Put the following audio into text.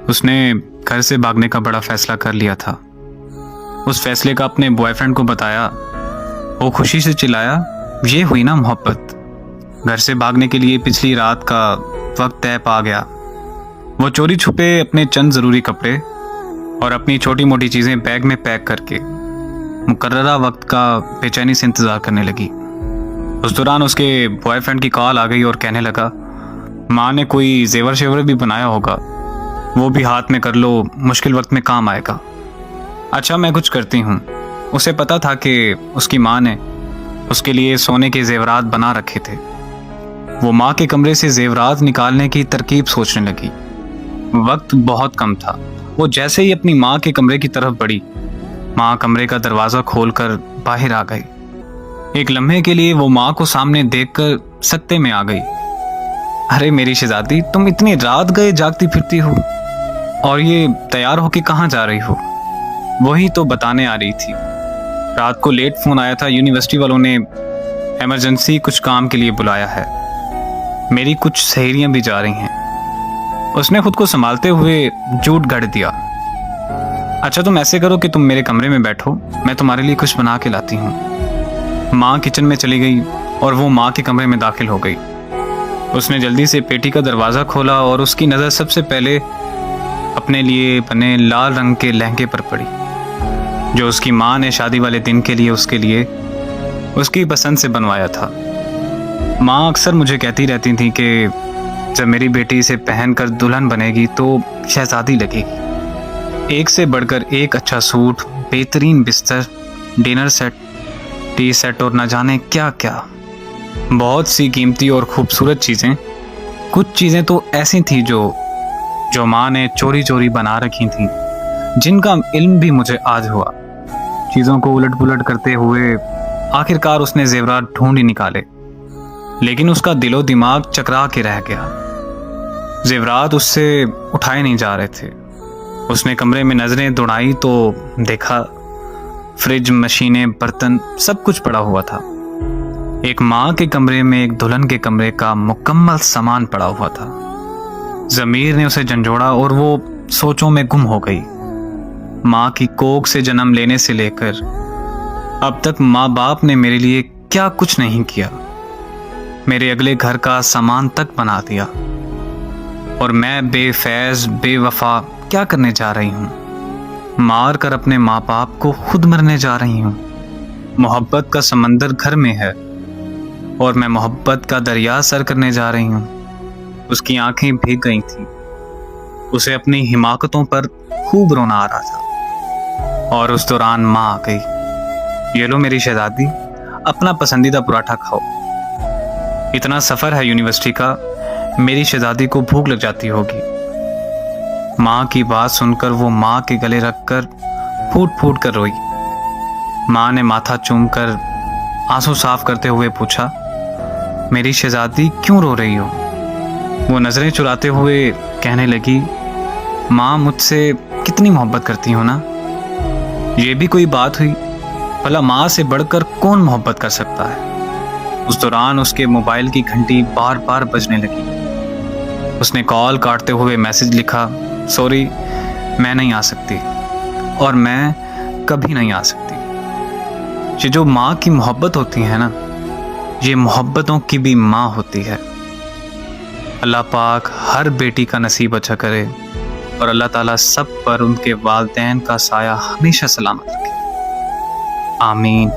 اس نے گھر سے بھاگنے کا بڑا فیصلہ کر لیا تھا۔ اس فیصلے کا اپنے بوائے فرینڈ کو بتایا۔ وہ خوشی سے چلایا، یہ ہوئی نا محبت۔ گھر سے بھاگنے کے لیے پچھلی رات کا وقت طے پا گیا۔ وہ چوری چھپے اپنے چند ضروری کپڑے اور اپنی چھوٹی موٹی چیزیں بیگ میں پیک کر کے مقررہ وقت کا بے چینی سے انتظار کرنے لگی۔ اس دوران اس کے بوائے فرینڈ کی کال آ گئی اور کہنے لگا، ماں نے کوئی زیور شیور بھی بنایا ہوگا، وہ بھی ہاتھ میں کر لو، مشکل وقت میں کام آئے گا۔ اچھا میں کچھ کرتی ہوں۔ اسے پتا تھا کہ اس کی ماں نے اس کے لیے سونے کے زیورات بنا رکھے تھے۔ وہ ماں کے کمرے سے زیورات نکالنے کی ترکیب سوچنے لگی۔ وقت بہت کم تھا۔ وہ جیسے ہی اپنی ماں کے کمرے کی طرف بڑھی، ماں کمرے کا دروازہ کھول کر باہر آ گئی۔ ایک لمحے کے لیے وہ ماں کو سامنے دیکھ کر سکتے میں آ گئی۔ ارے میری شہزادی، تم اتنی رات گئے جاگتی پھرتی ہو، اور یہ تیار ہو کے کہاں جا رہی ہو؟ وہی تو بتانے آ رہی تھی، رات کو لیٹ فون آیا تھا، یونیورسٹی والوں نے ایمرجنسی کچھ کام کے لیے بلایا ہے، میری کچھ سہیلیاں بھی جا رہی ہیں۔ اس نے خود کو سنبھالتے ہوئے جھوٹ گھڑ دیا۔ اچھا تم ایسے کرو کہ تم میرے کمرے میں بیٹھو، میں تمہارے لیے کچھ بنا کے لاتی ہوں۔ ماں کچن میں چلی گئی اور وہ ماں کے کمرے میں داخل ہو گئی۔ اس نے جلدی سے پیٹی کا دروازہ کھولا اور اس کی نظر سب سے پہلے اپنے لیے بنے لال رنگ کے لہنگے پر پڑی، جو اس کی ماں نے شادی والے دن کے لیے اس کی پسند سے بنوایا تھا۔ ماں اکثر مجھے کہتی رہتی تھی کہ جب میری بیٹی اسے پہن کر دلہن بنے گی تو شہزادی لگے گی۔ ایک سے بڑھ کر ایک اچھا سوٹ، بہترین بستر، ڈنر سیٹ، ٹی سیٹ اور نہ جانے کیا کیا، بہت سی قیمتی اور خوبصورت چیزیں۔ کچھ چیزیں تو ایسی تھیں جو ماں نے چوری چوری بنا رکھی تھیں، جن کا علم بھی مجھے آج ہوا۔ چیزوں کو الٹ پلٹ کرتے ہوئے آخرکار اس نے زیورات ڈھونڈ ہی نکالے، لیکن اس کا دل و دماغ چکرا کے رہ گیا۔ زیورات اس سے اٹھائے نہیں جا رہے تھے۔ اس نے کمرے میں نظریں دوڑائی تو دیکھا فریج، مشینیں، برتن، سب کچھ پڑا ہوا تھا۔ ایک ماں کے کمرے میں ایک دلہن کے کمرے کا مکمل سامان پڑا ہوا تھا۔ ضمیر نے اسے جھنجھوڑا اور وہ سوچوں میں گم ہو گئی۔ ماں کی کوکھ سے جنم لینے سے لے کر اب تک ماں باپ نے میرے لیے کیا کچھ نہیں کیا، میرے اگلے گھر کا سامان تک بنا دیا، اور میں بے فیض بے وفا کیا کرنے جا رہی ہوں؟ مار کر اپنے ماں باپ کو خود مرنے جا رہی ہوں۔ محبت کا سمندر گھر میں ہے اور میں محبت کا دریا سر کرنے جا رہی ہوں۔ اس کی آنکھیں بھیگ گئی تھیں، اسے اپنی حماقتوں پر خوب رونا آ رہا تھا، اور اس دوران ماں آ گئی۔ یہ لو میری شہزادی، اپنا پسندیدہ پراٹھا کھاؤ، اتنا سفر ہے یونیورسٹی کا، میری شہزادی کو بھوک لگ جاتی ہوگی۔ ماں کی بات سن کر وہ ماں کے گلے رکھ کر پھوٹ پھوٹ کر روئی۔ ماں نے ماتھا چوم کر آنسو صاف کرتے ہوئے پوچھا، میری شہزادی کیوں رو رہی ہو؟ وہ نظریں چراتے ہوئے کہنے لگی، ماں مجھ سے کتنی محبت کرتی ہو نا۔ یہ بھی کوئی بات ہوئی؟ بھلا ماں سے بڑھ کر کون محبت کر سکتا ہے؟ اس دوران اس کے موبائل کی گھنٹی بار بار بجنے لگی۔ اس نے کال کاٹتے ہوئے میسج لکھا، سوری میں نہیں آ سکتی، اور میں کبھی نہیں آ سکتی۔ یہ جو ماں کی محبت ہوتی ہے نا، یہ محبتوں کی بھی ماں ہوتی ہے۔ اللہ پاک ہر بیٹی کا نصیب اچھا کرے، اور اللہ تعالیٰ سب پر ان کے والدین کا سایہ ہمیشہ سلامت رکھے، آمین۔